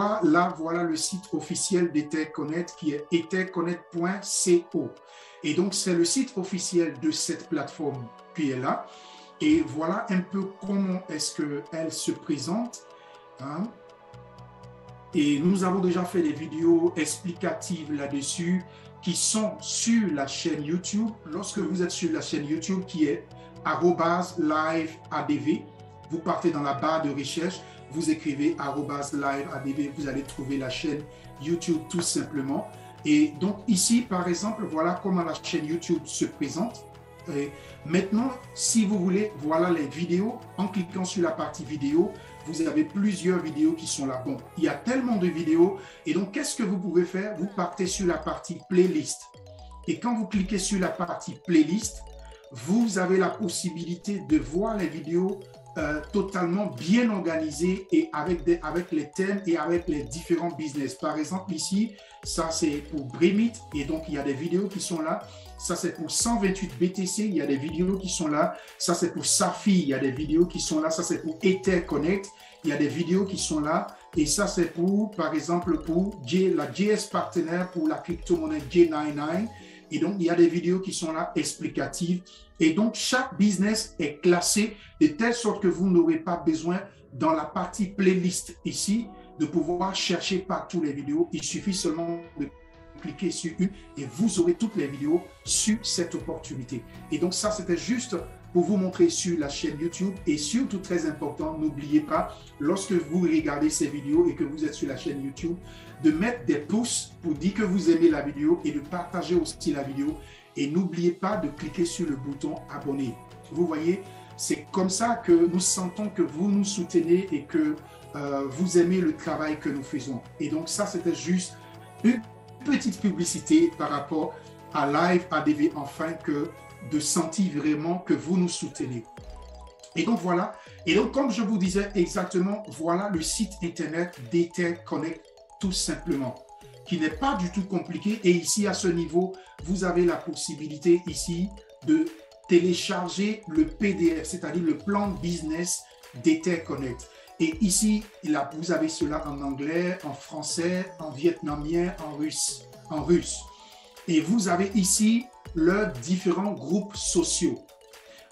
voit là, voilà le site officiel d'EtherConnect qui est etherconnect.co. Et donc, c'est le site officiel de cette plateforme qui est là. Et voilà un peu comment est-ce qu'elle se présente. Hein. Et nous avons déjà fait des vidéos explicatives là-dessus qui sont sur la chaîne YouTube. Lorsque vous êtes sur la chaîne YouTube qui est @liveadv, vous partez dans la barre de recherche, vous écrivez @liveadv, vous allez trouver la chaîne YouTube tout simplement. Et donc ici, par exemple, voilà comment la chaîne YouTube se présente. Et maintenant, si vous voulez, voilà les vidéos. En cliquant sur la partie vidéo, vous avez plusieurs vidéos qui sont là. Bon, il y a tellement de vidéos. Et donc, qu'est-ce que vous pouvez faire? Vous partez sur la partie playlist. Et quand vous cliquez sur la partie playlist, vous avez la possibilité de voir les vidéos totalement bien organisées et avec les thèmes et avec les différents business. Par exemple, ici, ça c'est pour Brimit et donc il y a des vidéos qui sont là. Ça c'est pour 128 BTC, il y a des vidéos qui sont là. Ça c'est pour Safi, il y a des vidéos qui sont là. Ça c'est pour EtherConnect, il y a des vidéos qui sont là. Et ça c'est pour, par exemple, pour la JS partenaire pour la crypto-monnaie J99. Et donc, il y a des vidéos qui sont là explicatives. Et donc, chaque business est classé de telle sorte que vous n'aurez pas besoin, dans la partie playlist ici, de pouvoir chercher partout les vidéos. Il suffit seulement de cliquer sur une et vous aurez toutes les vidéos sur cette opportunité. Et donc, ça, c'était juste pour vous montrer sur la chaîne YouTube. Et surtout, très important, n'oubliez pas, lorsque vous regardez ces vidéos et que vous êtes sur la chaîne YouTube, de mettre des pouces pour dire que vous aimez la vidéo et de partager aussi la vidéo. Et n'oubliez pas de cliquer sur le bouton abonner. Vous voyez, c'est comme ça que nous sentons que vous nous soutenez et que vous aimez le travail que nous faisons. Et donc ça, c'était juste une petite publicité par rapport à LiveADV, afin que de sentir vraiment que vous nous soutenez. Et donc voilà. Et donc comme je vous disais exactement, voilà le site internet d'EtherConnect tout simplement, qui n'est pas du tout compliqué. Et ici, à ce niveau, vous avez la possibilité ici de télécharger le PDF, c'est-à-dire le plan business d'EtherConnect. Et ici, là, vous avez cela en anglais, en français, en vietnamien, en russe. Et vous avez ici leurs différents groupes sociaux.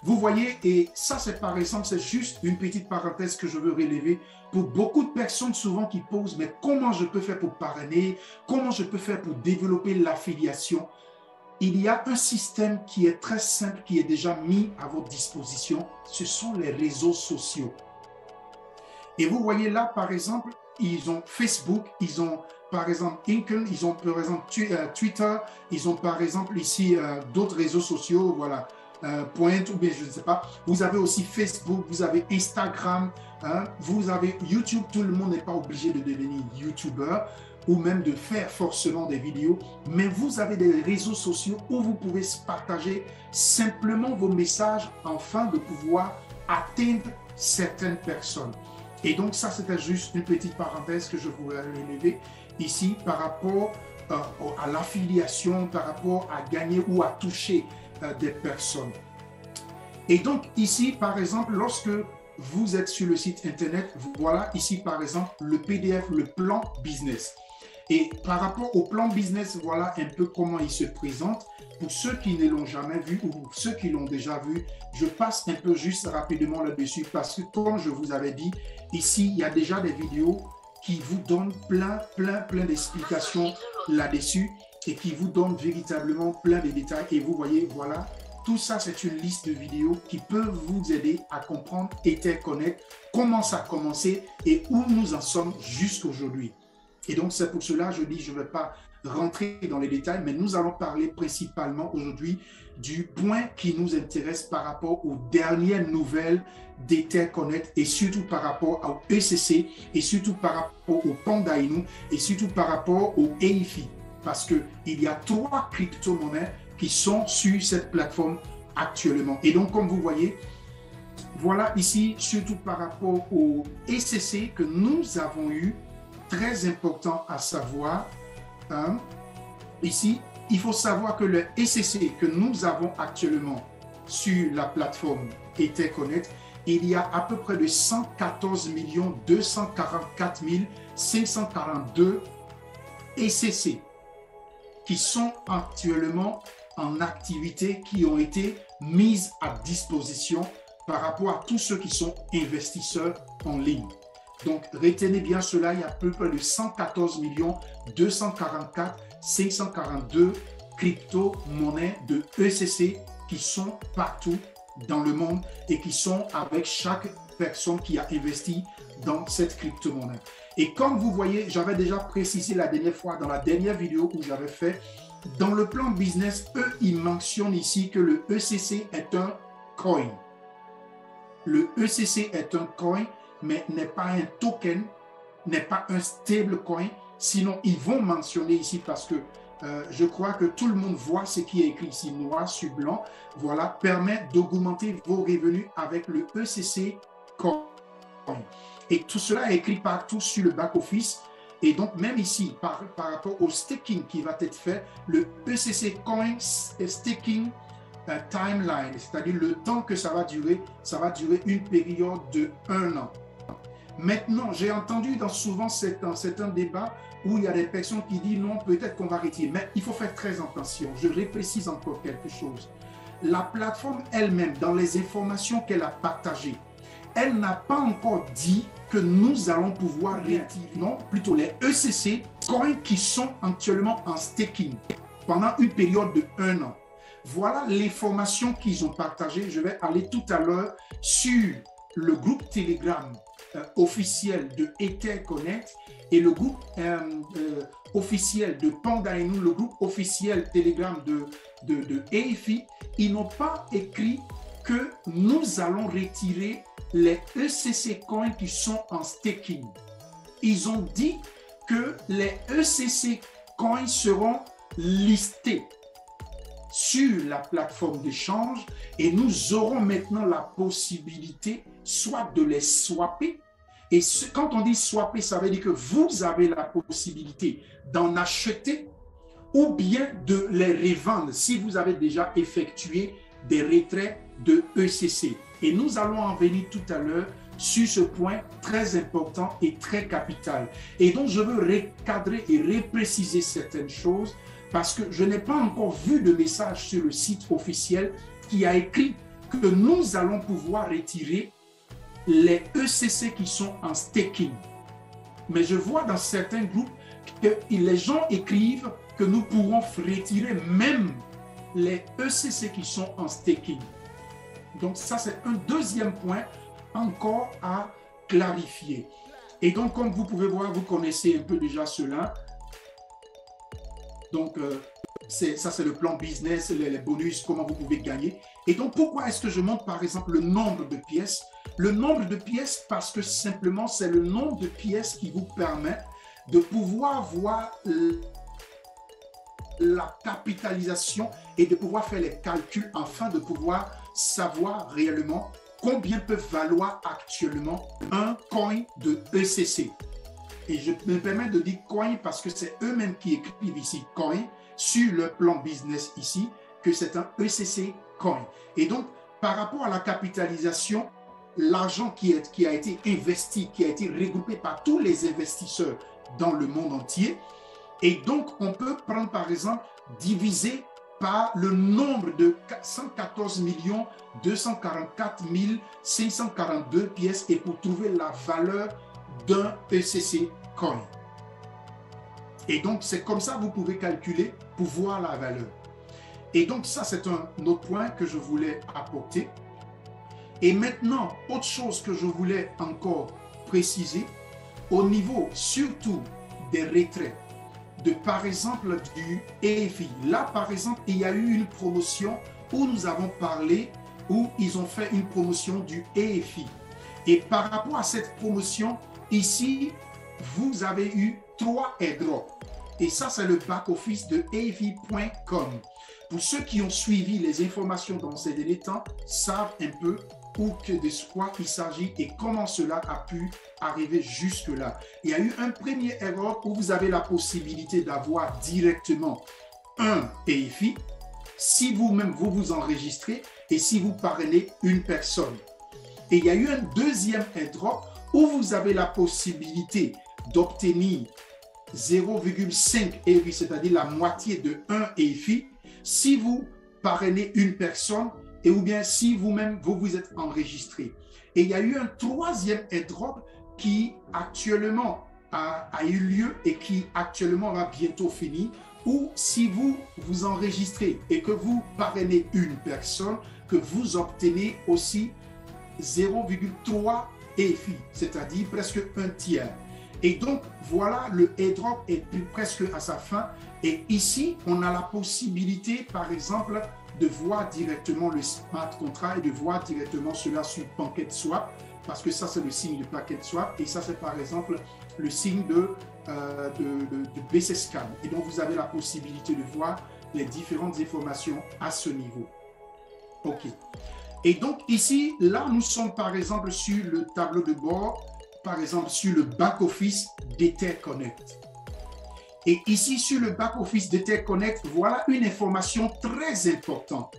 Vous voyez, et ça, c'est par exemple, c'est juste une petite parenthèse que je veux relever pour beaucoup de personnes souvent qui posent, mais comment je peux faire pour parrainer? Comment je peux faire pour développer l'affiliation? Il y a un système qui est très simple, qui est déjà mis à votre disposition. Ce sont les réseaux sociaux. Et vous voyez là, par exemple, ils ont Facebook, ils ont par exemple Inken, ils ont par exemple Twitter, ils ont par exemple ici d'autres réseaux sociaux, voilà. Point ou bien je ne sais pas. Vous avez aussi Facebook, vous avez Instagram, hein, vous avez YouTube. Tout le monde n'est pas obligé de devenir YouTuber ou même de faire forcément des vidéos, mais vous avez des réseaux sociaux où vous pouvez partager simplement vos messages afin de pouvoir atteindre certaines personnes. Et donc ça, c'était juste une petite parenthèse que je voulais relever ici par rapport à l'affiliation, par rapport à gagner ou à toucher des personnes. Et donc ici, par exemple, lorsque vous êtes sur le site internet, voilà ici par exemple le PDF, le plan business. Et par rapport au plan business, voilà un peu comment il se présente. Pour ceux qui ne l'ont jamais vu ou pour ceux qui l'ont déjà vu, je passe un peu juste rapidement là-dessus parce que comme je vous avais dit, ici il y a déjà des vidéos qui vous donnent plein d'explications là-dessus et qui vous donnent véritablement plein de détails. Et vous voyez, voilà, tout ça c'est une liste de vidéos qui peut vous aider à comprendre EtherConnect, comment ça a commencé et où nous en sommes jusqu'aujourd'hui. Et donc c'est pour cela que je dis, je ne vais pas rentrer dans les détails, mais nous allons parler principalement aujourd'hui du point qui nous intéresse par rapport aux dernières nouvelles d'EtherConnect et surtout par rapport au ECC et surtout par rapport au Panda Inu et surtout par rapport au EIFI. Parce qu'il y a 3 crypto-monnaies qui sont sur cette plateforme actuellement. Et donc, comme vous voyez, voilà ici, surtout par rapport au ECC que nous avons eu, très important à savoir, ici, il faut savoir que le ECC que nous avons actuellement sur la plateforme EtherConnect, il y a à peu près de 114 244 542 ECC qui sont actuellement en activité, qui ont été mises à disposition par rapport à tous ceux qui sont investisseurs en ligne. Donc, retenez bien cela, il y a à peu près de 114 244 542 crypto-monnaies de ECC qui sont partout dans le monde et qui sont avec chaque personne qui a investi dans cette crypto-monnaie. Et comme vous voyez, j'avais déjà précisé la dernière fois, dans la dernière vidéo que j'avais fait, dans le plan business, eux, ils mentionnent ici que le ECC est un coin. Le ECC est un coin, mais n'est pas un token, n'est pas un stable coin. Sinon, ils vont mentionner ici parce que je crois que tout le monde voit ce qui est écrit ici, noir sur blanc. Voilà, permet d'augmenter vos revenus avec le ECC coin. Et tout cela est écrit partout sur le back-office. Et donc, même ici, par rapport au staking qui va être fait, le ECC Coin Staking Timeline, c'est-à-dire le temps que ça va durer une période de 1 an. Maintenant, j'ai entendu souvent c'est un débat où il y a des personnes qui disent non, peut-être qu'on va retirer. Mais il faut faire très attention. Je reprécise encore quelque chose. La plateforme elle-même, dans les informations qu'elle a partagées, elle n'a pas encore dit que nous allons pouvoir retirer, non, plutôt les ECC coins qui sont actuellement en staking pendant une période de 1 an. Voilà l'information qu'ils ont partagée. Je vais aller tout à l'heure sur le groupe Telegram officiel de EtherConnect et le groupe officiel de Panda Inu, le groupe officiel Telegram de EFI. Ils n'ont pas écrit que nous allons retirer les ECC coins qui sont en staking. Ils ont dit que les ECC coins seront listés sur la plateforme d'échange et nous aurons maintenant la possibilité soit de les swapper. Et quand on dit swapper, ça veut dire que vous avez la possibilité d'en acheter ou bien de les revendre si vous avez déjà effectué des retraits de ECC. Et nous allons en venir tout à l'heure sur ce point très important et très capital. Et donc, je veux recadrer et repréciser certaines choses parce que je n'ai pas encore vu de message sur le site officiel qui a écrit que nous allons pouvoir retirer les ECC qui sont en staking. Mais je vois dans certains groupes que les gens écrivent que nous pourrons retirer même les ECC qui sont en staking. Donc ça, c'est un deuxième point encore à clarifier. Et donc, comme vous pouvez voir, vous connaissez un peu déjà cela. Donc, ça, c'est le plan business, les bonus, comment vous pouvez gagner. Et donc, pourquoi est-ce que je montre, par exemple, le nombre de pièces? Le nombre de pièces, parce que simplement, c'est le nombre de pièces qui vous permet de pouvoir voir la capitalisation et de pouvoir faire les calculs afin de pouvoir savoir réellement combien peut valoir actuellement un coin de ECC. Et je me permets de dire coin parce que c'est eux-mêmes qui écrivent ici coin sur le plan business ici, que c'est un ECC coin. Et donc, par rapport à la capitalisation, l'argent qui a été investi, qui a été regroupé par tous les investisseurs dans le monde entier, et donc on peut prendre par exemple, diviser par le nombre de 114 244 542 pièces et pour trouver la valeur d'un ECC coin. Et donc, c'est comme ça que vous pouvez calculer pour voir la valeur. Et donc, ça, c'est un autre point que je voulais apporter. Et maintenant, autre chose que je voulais encore préciser, au niveau surtout des retraits, par exemple du EFI. Là, par exemple, il y a eu une promotion où nous avons parlé, où ils ont fait une promotion du EFI. Et par rapport à cette promotion, ici, vous avez eu 3 airdrops. Et ça, c'est le back-office de EFI.com. Pour ceux qui ont suivi les informations dans ces derniers temps, savent un peu de quoi il s'agit et comment cela a pu arriver jusque-là. Il y a eu un premier airdrop où vous avez la possibilité d'avoir directement un EFI si vous-même vous enregistrez et si vous parrainez une personne. Et il y a eu un deuxième airdrop où vous avez la possibilité d'obtenir 0,5 EFI, c'est-à-dire la moitié de 1 EFI, si vous parrainez une personne et ou bien si vous-même, vous êtes enregistré. Et il y a eu un troisième airdrop qui actuellement a eu lieu et qui actuellement va bientôt finir, ou si vous vous enregistrez et que vous parrainez une personne, que vous obtenez aussi 0,3 EFI, c'est-à-dire presque un tiers. Et donc, voilà, le airdrop est presque à sa fin. Et ici, on a la possibilité, par exemple, de voir directement le smart contract et de voir directement cela sur PancakeSwap, parce que ça, c'est le signe de PancakeSwap. Et ça, c'est par exemple le signe de BCScan. Et donc, vous avez la possibilité de voir les différentes informations à ce niveau. OK. Et donc, ici, là, nous sommes par exemple sur le tableau de bord, par exemple sur le back-office d'Ether Connect. Et ici, sur le back-office d'Ether Connect, voilà une information très importante.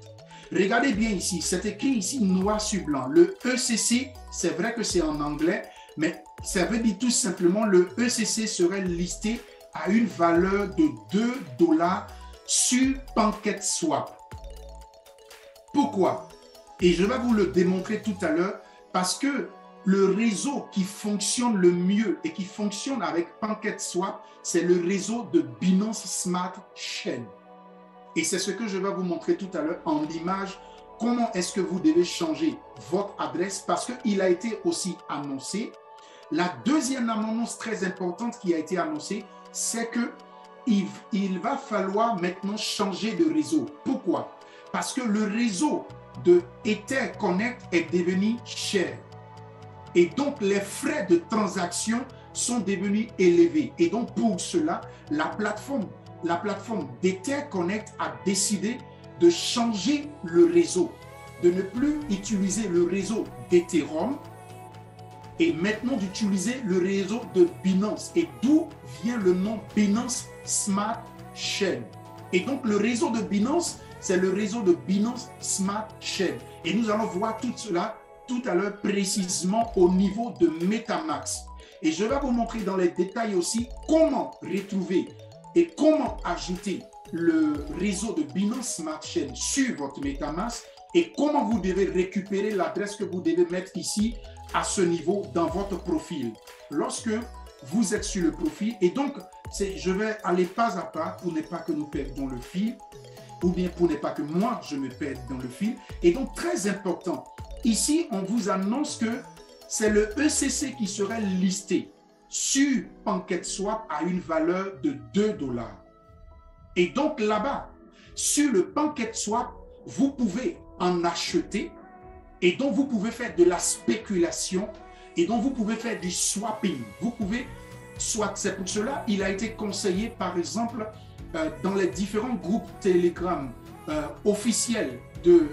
Regardez bien ici, c'est écrit ici noir sur blanc. Le ECC, c'est vrai que c'est en anglais, mais ça veut dire tout simplement le ECC serait listé à une valeur de 2 $ sur PancakeSwap. Pourquoi? Et je vais vous le démontrer tout à l'heure, parce que le réseau qui fonctionne le mieux et qui fonctionne avec PancakeSwap, c'est le réseau de Binance Smart Chain. Et c'est ce que je vais vous montrer tout à l'heure en image. Comment est-ce que vous devez changer votre adresse, parce qu'il a été aussi annoncé. La deuxième annonce très importante qui a été annoncée, c'est qu'il va falloir maintenant changer de réseau. Pourquoi? Parce que le réseau de Ether Connect est devenu cher. Et donc, les frais de transaction sont devenus élevés. Et donc, pour cela, la plateforme d'Ether Connect a décidé de changer le réseau, de ne plus utiliser le réseau d'Ethereum et maintenant d'utiliser le réseau de Binance. Et d'où vient le nom Binance Smart Chain. Et donc, le réseau de Binance, c'est le réseau de Binance Smart Chain. Et nous allons voir tout cela tout à l'heure précisément au niveau de MetaMask. Et je vais vous montrer dans les détails aussi comment retrouver et comment ajouter le réseau de Binance Smart Chain sur votre MetaMask et comment vous devez récupérer l'adresse que vous devez mettre ici à ce niveau dans votre profil. Lorsque vous êtes sur le profil, et donc je vais aller pas à pas pour ne pas que nous perdions le fil, ou bien pour ne pas que moi je me perde dans le fil. Et donc très important, ici on vous annonce que c'est le ECC qui serait listé sur PancakeSwap à une valeur de 2 $. Et donc là-bas, sur le PancakeSwap, vous pouvez en acheter et donc vous pouvez faire de la spéculation et donc vous pouvez faire du swapping. Vous pouvez, soit c'est pour cela, il a été conseillé par exemple dans les différents groupes Telegram officiels de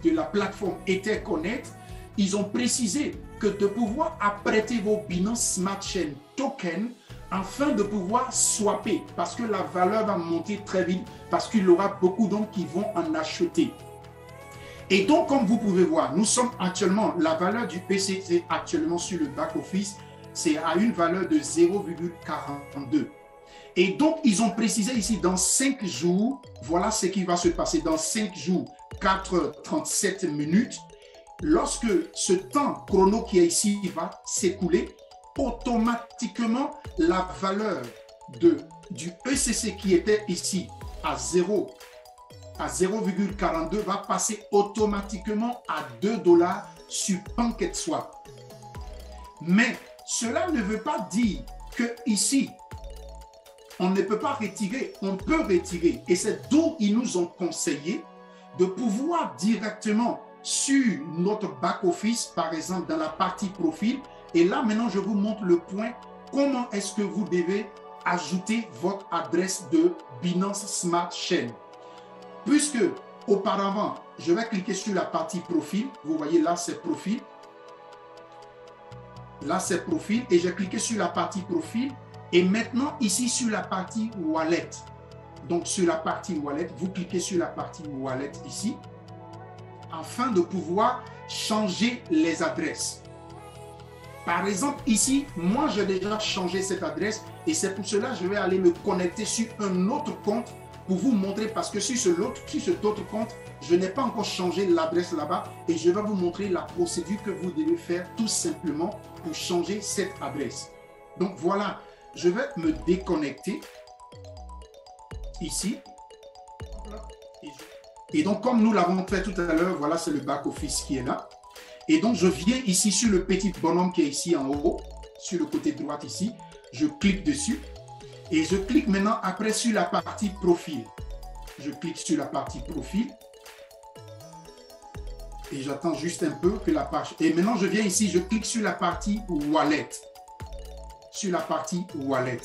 la plateforme Ether Connect, ils ont précisé que de pouvoir apprêter vos Binance Smart Chain token afin de pouvoir swapper, parce que la valeur va monter très vite, parce qu'il y aura beaucoup d'hommes qui vont en acheter. Et donc, comme vous pouvez voir, nous sommes actuellement, la valeur du PCC actuellement sur le back-office, c'est à une valeur de 0,42. Et donc, ils ont précisé ici, dans 5 jours, voilà ce qui va se passer. Dans 5 jours, 4h37 minutes, lorsque ce temps chrono qui est ici va s'écouler, automatiquement, la valeur du ECC qui était ici à 0,42 va passer automatiquement à 2 $ sur PancakeSwap. Mais cela ne veut pas dire que ici, on ne peut pas retirer, on peut retirer. Et c'est d'où ils nous ont conseillé de pouvoir directement sur notre back-office, par exemple dans la partie profil. Et là, maintenant, je vous montre le point, comment est-ce que vous devez ajouter votre adresse de Binance Smart Chain. Puisque auparavant, je vais cliquer sur la partie profil. Vous voyez là, c'est profil. Là, c'est profil. Et j'ai cliqué sur la partie profil. Et maintenant, ici, sur la partie wallet. Donc, sur la partie wallet, vous cliquez sur la partie wallet ici, afin de pouvoir changer les adresses. Par exemple, ici, moi, j'ai déjà changé cette adresse et c'est pour cela que je vais aller me connecter sur un autre compte pour vous montrer, parce que sur cet autre compte, je n'ai pas encore changé l'adresse là-bas et je vais vous montrer la procédure que vous devez faire tout simplement pour changer cette adresse. Donc voilà, je vais me déconnecter ici. Et donc, comme nous l'avons fait tout à l'heure, voilà, c'est le back-office qui est là. Et donc, je viens ici sur le petit bonhomme qui est ici en haut, sur le côté droit ici. Je clique dessus. Et je clique maintenant après sur la partie profil. Je clique sur la partie profil. Et j'attends juste un peu que la page... Et maintenant, je viens ici, je clique sur la partie wallet. Sur la partie wallet.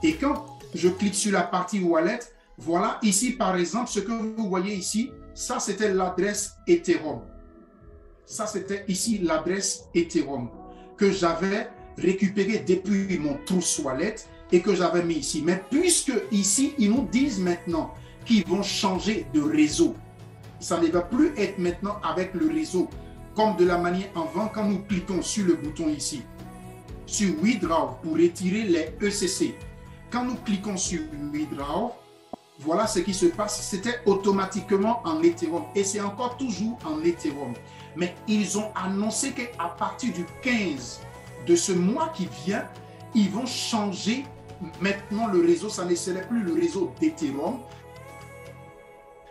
Et quand je clique sur la partie wallet, voilà ici, par exemple, ce que vous voyez ici, ça, c'était l'adresse Ethereum. Ça, c'était ici l'adresse Ethereum que j'avais récupérée depuis mon Trust Wallet et que j'avais mis ici. Mais puisque ici, ils nous disent maintenant qu'ils vont changer de réseau. Ça ne va plus être maintenant avec le réseau comme de la manière avant quand nous cliquons sur le bouton ici, sur Withdraw pour retirer les ECC. Quand nous cliquons sur Withdraw, voilà ce qui se passe. C'était automatiquement en Ethereum et c'est encore toujours en Ethereum. Mais ils ont annoncé qu'à partir du 15 de ce mois qui vient, ils vont changer maintenant le réseau. Ça ne serait plus le réseau d'Ethereum.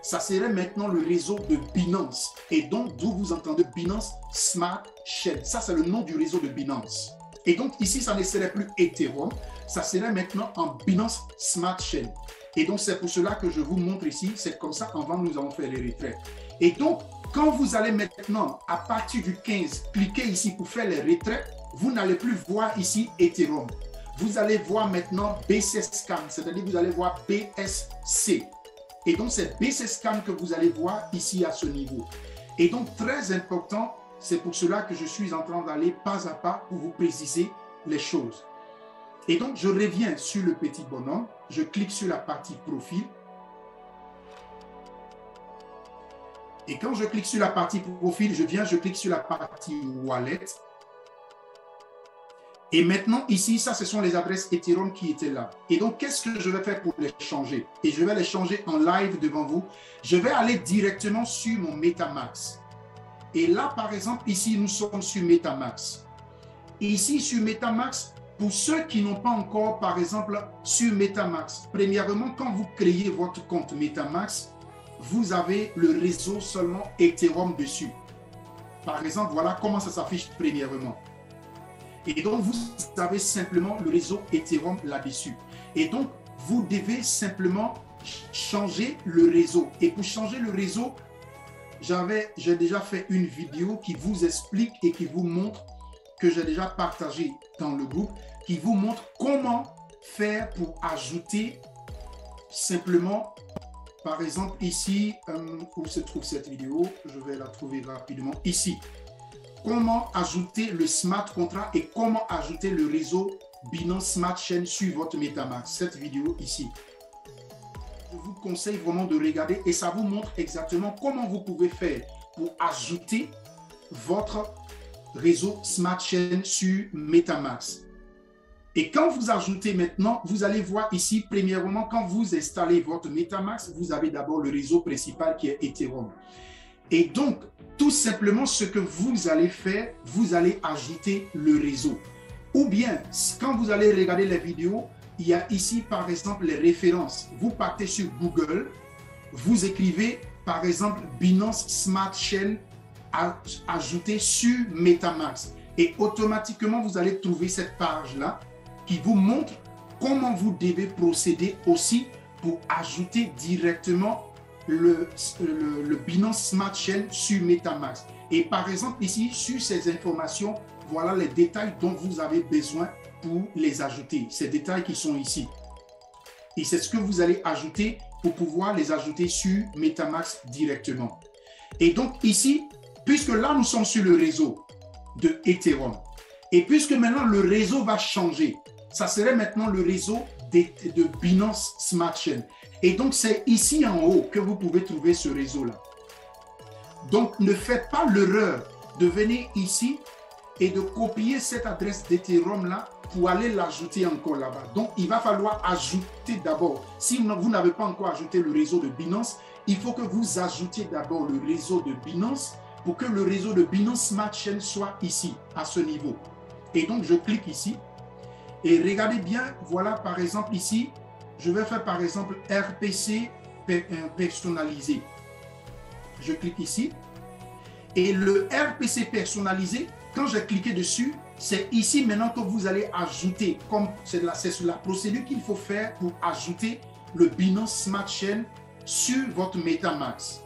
Ça serait maintenant le réseau de Binance. Et donc, d'où vous entendez Binance Smart Chain. Ça, c'est le nom du réseau de Binance. Et donc, ici, ça ne serait plus Ethereum. Ça serait maintenant en Binance Smart Chain. Et donc, c'est pour cela que je vous montre ici. C'est comme ça, avant, nous avons fait les retraits. Et donc, quand vous allez maintenant, à partir du 15, cliquer ici pour faire les retraits, vous n'allez plus voir ici Ethereum. Vous allez voir maintenant BC Scan, c'est-à-dire vous allez voir BSC. Et donc, c'est BC Scan que vous allez voir ici à ce niveau. Et donc, très important, c'est pour cela que je suis en train d'aller pas à pas pour vous préciser les choses. Et donc, je reviens sur le petit bonhomme, je clique sur la partie profil. Et quand je clique sur la partie profil, je clique sur la partie wallet. Et maintenant, ici, ça, ce sont les adresses Ethereum qui étaient là. Et donc, qu'est-ce que je vais faire pour les changer? Et je vais les changer en live devant vous. Je vais aller directement sur mon MetaMask. Et là, par exemple, ici, nous sommes sur MetaMask. Et ici, sur MetaMask, pour ceux qui n'ont pas encore, par exemple, sur MetaMask, premièrement, quand vous créez votre compte MetaMask, vous avez le réseau seulement Ethereum dessus. Par exemple, voilà comment ça s'affiche premièrement. Et donc, vous avez simplement le réseau Ethereum là-dessus. Et donc, vous devez simplement changer le réseau. Et pour changer le réseau, j'ai déjà fait une vidéo qui vous explique et qui vous montre, que j'ai déjà partagé dans le groupe, qui vous montre comment faire pour ajouter simplement, par exemple ici, où se trouve cette vidéo, je vais la trouver rapidement, ici. Comment ajouter le smart contract et comment ajouter le réseau Binance Smart Chain sur votre MetaMask, cette vidéo ici. Je vous conseille vraiment de regarder et ça vous montre exactement comment vous pouvez faire pour ajouter votre réseau Smart Chain sur MetaMask. Et quand vous ajoutez maintenant, vous allez voir ici, premièrement, quand vous installez votre MetaMask, vous avez d'abord le réseau principal qui est Ethereum. Et donc, tout simplement, ce que vous allez faire, vous allez ajouter le réseau. Ou bien, quand vous allez regarder les vidéos, il y a ici, par exemple, les références. Vous partez sur Google, vous écrivez, par exemple, Binance Smart Chain ajouté sur MetaMask. Et automatiquement, vous allez trouver cette page-là qui vous montre comment vous devez procéder aussi pour ajouter directement le Binance Smart Chain sur MetaMask. Et par exemple, ici, sur ces informations, voilà les détails dont vous avez besoin pour les ajouter. Ces détails qui sont ici. Et c'est ce que vous allez ajouter pour pouvoir les ajouter sur MetaMask directement. Et donc ici, puisque là, nous sommes sur le réseau de Ethereum. Et puisque maintenant, le réseau va changer, ça serait maintenant le réseau de Binance Smart Chain. Et donc, c'est ici en haut que vous pouvez trouver ce réseau-là. Donc, ne faites pas l'erreur de venir ici et de copier cette adresse d'Ethereum-là pour aller l'ajouter encore là-bas. Donc, il va falloir ajouter d'abord. Si vous n'avez pas encore ajouté le réseau de Binance, il faut que vous ajoutiez d'abord le réseau de Binance pour que le réseau de Binance Smart Chain soit ici, à ce niveau. Et donc, je clique ici. Et regardez bien, voilà par exemple ici, je vais faire par exemple RPC personnalisé. Je clique ici. Et le RPC personnalisé, quand j'ai cliqué dessus, c'est ici maintenant que vous allez ajouter, comme c'est la procédure qu'il faut faire pour ajouter le Binance Smart Chain sur votre MetaMask.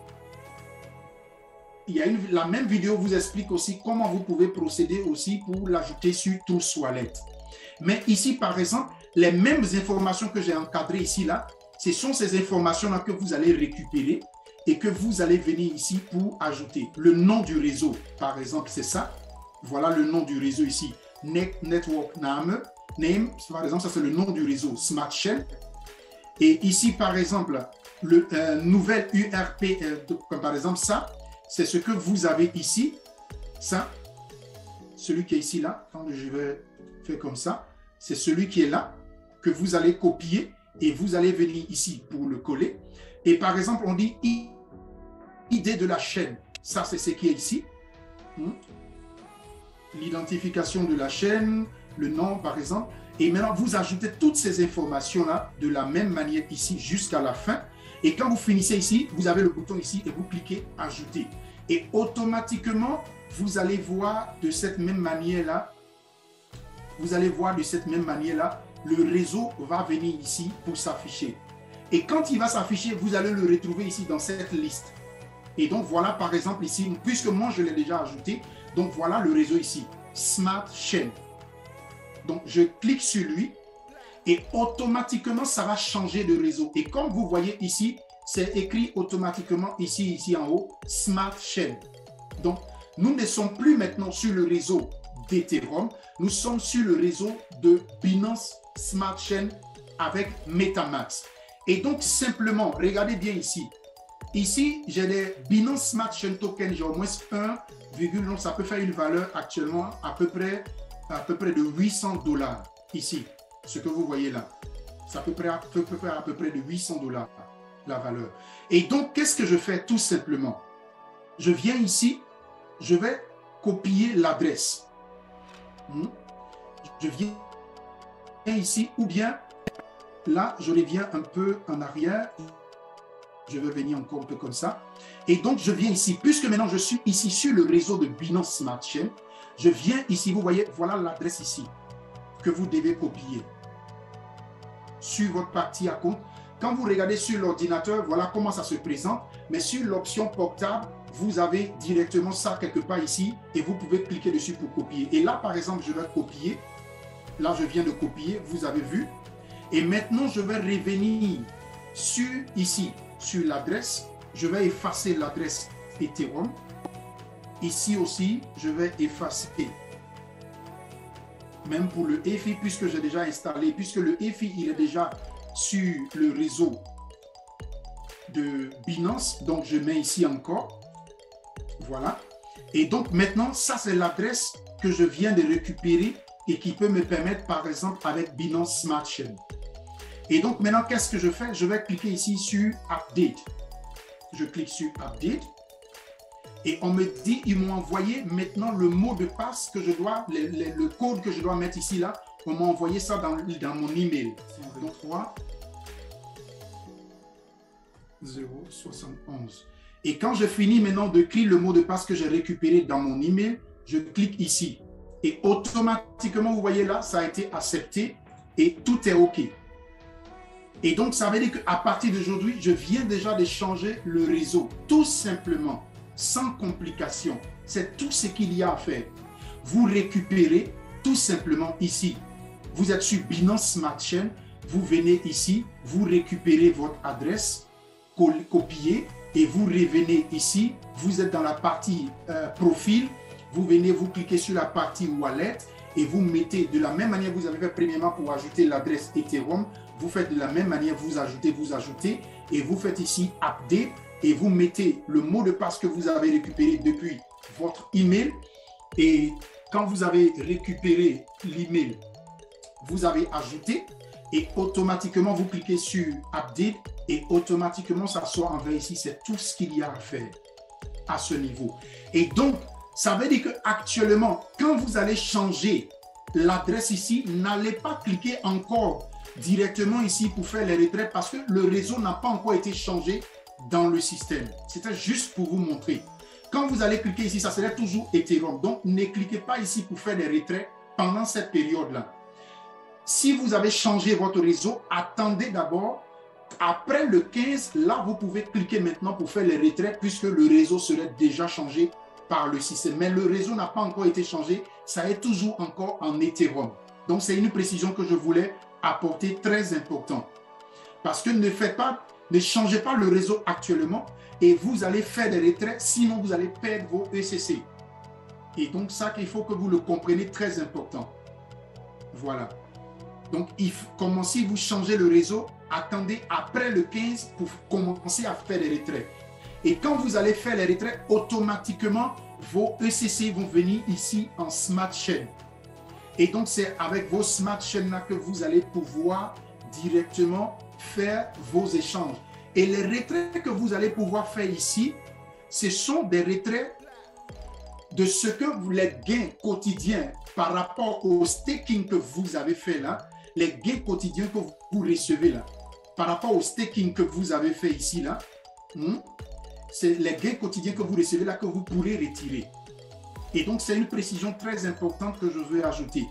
Il y a la même vidéo vous explique aussi comment vous pouvez procéder aussi pour l'ajouter sur Trust Wallet. Mais ici, par exemple, les mêmes informations que j'ai encadrées ici, là, ce sont ces informations-là que vous allez récupérer et que vous allez venir ici pour ajouter. Le nom du réseau, par exemple, c'est ça. Voilà le nom du réseau ici. Network Name, par exemple, ça c'est le nom du réseau Smart Chain. Et ici, par exemple, le nouvel URP, comme par exemple ça, c'est ce que vous avez ici. Ça, celui qui est ici, là, quand je vais faire comme ça, c'est celui qui est là, que vous allez copier et vous allez venir ici pour le coller. Et par exemple, on dit ID de la chaîne. Ça, c'est ce qui est ici. L'identification de la chaîne, le nom, par exemple. Et maintenant, vous ajoutez toutes ces informations-là de la même manière ici jusqu'à la fin. Et quand vous finissez ici, vous avez le bouton ici et vous cliquez « Ajouter ». Et automatiquement, vous allez voir de cette même manière-là, le réseau va venir ici pour s'afficher. Et quand il va s'afficher, vous allez le retrouver ici dans cette liste. Et donc, voilà par exemple ici, puisque moi je l'ai déjà ajouté, donc voilà le réseau ici, Smart Chain. Donc, je clique sur lui et automatiquement, ça va changer de réseau. Et comme vous voyez ici, c'est écrit automatiquement ici en haut, Smart Chain. Donc, nous ne sommes plus maintenant sur le réseau d'Ethereum, nous sommes sur le réseau de Binance Smart Chain avec MetaMask. Et donc, simplement, regardez bien ici. Ici, j'ai les Binance Smart Chain Token, j'ai au moins 1, donc ça peut faire une valeur actuellement à peu près de 800 $. Ici, ce que vous voyez là. Ça peut faire à peu près de 800 $ la valeur. Et donc, qu'est-ce que je fais tout simplement? Je viens ici, je vais copier l'adresse. Je viens ici, ou bien là, je reviens un peu en arrière. Je vais venir encore un peu comme ça. Et donc, je viens ici, puisque maintenant je suis ici sur le réseau de Binance Smart Chain, je viens ici, vous voyez, voilà l'adresse ici que vous devez copier sur votre partie à compte. Quand vous regardez sur l'ordinateur, voilà comment ça se présente. Mais sur l'option portable, vous avez directement ça quelque part ici et vous pouvez cliquer dessus pour copier. Et là, par exemple, je vais copier. Là, je viens de copier, vous avez vu. Et maintenant, je vais revenir ici, sur l'adresse. Je vais effacer l'adresse Ethereum. Ici aussi, je vais effacer. Même pour le EFI, puisque j'ai déjà installé, puisque le EFI, il est déjà sur le réseau de Binance. Donc, je mets ici encore. Voilà. Et donc, maintenant, ça, c'est l'adresse que je viens de récupérer et qui peut me permettre, par exemple, avec Binance Smart Chain. Et donc, maintenant, qu'est-ce que je fais? Je vais cliquer ici sur Update. Je clique sur Update. Et on me dit, ils m'ont envoyé maintenant le mot de passe que je dois, le code que je dois mettre ici, là. On m'a envoyé ça dans mon email. Donc, 3 071. Et quand je finis maintenant d'écrire le mot de passe que j'ai récupéré dans mon email, je clique ici. Et automatiquement, vous voyez là, ça a été accepté et tout est OK. Et donc, ça veut dire qu'à partir d'aujourd'hui, je viens déjà de changer le réseau, tout simplement, sans complication. C'est tout ce qu'il y a à faire. Vous récupérez tout simplement ici. Vous êtes sur Binance Smart Chain, vous venez ici, vous récupérez votre adresse, copiez et vous revenez ici. Vous êtes dans la partie profil, vous venez, vous cliquez sur la partie wallet et vous mettez de la même manière que vous avez fait premièrement pour ajouter l'adresse Ethereum. Vous faites de la même manière, vous ajoutez et vous faites ici Update et vous mettez le mot de passe que vous avez récupéré depuis votre email. Et quand vous avez récupéré l'email, vous avez ajouté et automatiquement vous cliquez sur Update et automatiquement ça sort en vert ici. C'est tout ce qu'il y a à faire à ce niveau. Et donc, ça veut dire qu'actuellement, quand vous allez changer l'adresse ici, n'allez pas cliquer encore directement ici pour faire les retraits parce que le réseau n'a pas encore été changé dans le système. C'était juste pour vous montrer. Quand vous allez cliquer ici, ça serait toujours Ethereum. Donc, ne cliquez pas ici pour faire des retraits pendant cette période-là. Si vous avez changé votre réseau, attendez d'abord. Après le 15, là, vous pouvez cliquer maintenant pour faire les retraits puisque le réseau serait déjà changé par le système. Mais le réseau n'a pas encore été changé. Ça est toujours encore en Ethereum. Donc, c'est une précision que je voulais apporter très important. Parce que ne changez pas le réseau actuellement et vous allez faire des retraits, sinon vous allez perdre vos ECC. Et donc, ça qu'il faut que vous le compreniez, très important. Voilà. Donc, comme si vous changez le réseau, attendez après le 15 pour commencer à faire les retraits. Et quand vous allez faire les retraits, automatiquement, vos ECC vont venir ici en Smart Chain. Et donc, c'est avec vos Smart Chain-là que vous allez pouvoir directement faire vos échanges. Et les retraits que vous allez pouvoir faire ici, ce sont des retraits de ce que les gains quotidiens par rapport au staking que vous avez fait là, les gains quotidiens que vous recevez là, par rapport au staking que vous avez fait ici là, c'est les gains quotidiens que vous recevez là que vous pourrez retirer. Et donc, c'est une précision très importante que je veux ajouter.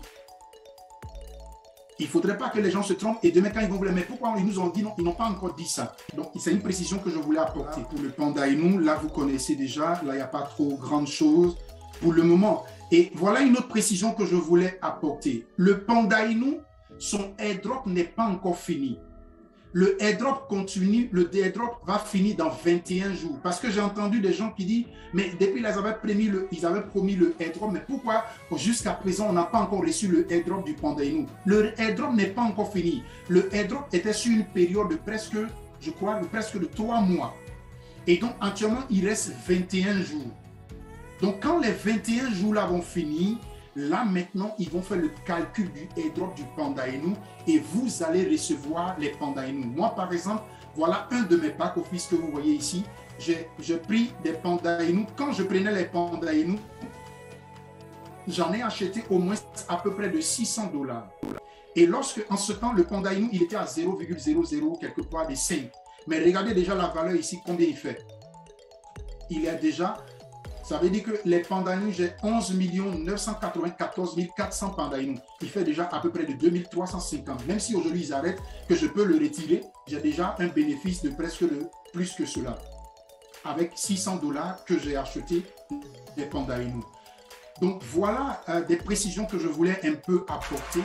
Il ne faudrait pas que les gens se trompent et demain, quand ils vont vous dire, mais pourquoi ils nous ont dit non, ils n'ont pas encore dit ça. Donc, c'est une précision que je voulais apporter. Pour le Panda Inu, là, vous connaissez déjà, là, il n'y a pas trop grande chose pour le moment. Et voilà une autre précision que je voulais apporter. Le Panda Inu, son airdrop n'est pas encore fini. Le airdrop continue, le airdrop va finir dans 21 jours. Parce que j'ai entendu des gens qui disent, mais depuis ils avaient promis le airdrop, mais pourquoi jusqu'à présent on n'a pas encore reçu le airdrop du Panda Inu? Le airdrop n'est pas encore fini. Le airdrop était sur une période de presque, je crois, de 3 mois. Et donc actuellement il reste 21 jours. Donc quand les 21 jours là vont finir, là, maintenant, ils vont faire le calcul du airdrop du Panda Inu et vous allez recevoir les Panda Inu. Moi, par exemple, voilà un de mes back office que vous voyez ici. J'ai pris des Panda Inu. Quand je prenais les Panda Inu, j'en ai acheté au moins à peu près de 600 $. Et lorsque, en ce temps, le Panda Inu, il était à 0,00 quelque part des 5. Mais regardez déjà la valeur ici, combien il fait. Il est déjà... Ça veut dire que les Panda Inu, j'ai 11 994 400 Panda Inu. Il fait déjà à peu près de 2350. Même si aujourd'hui ils arrêtent, que je peux le retirer, j'ai déjà un bénéfice de presque plus que cela. Avec 600 $ que j'ai acheté des Panda Inu. Donc voilà des précisions que je voulais un peu apporter.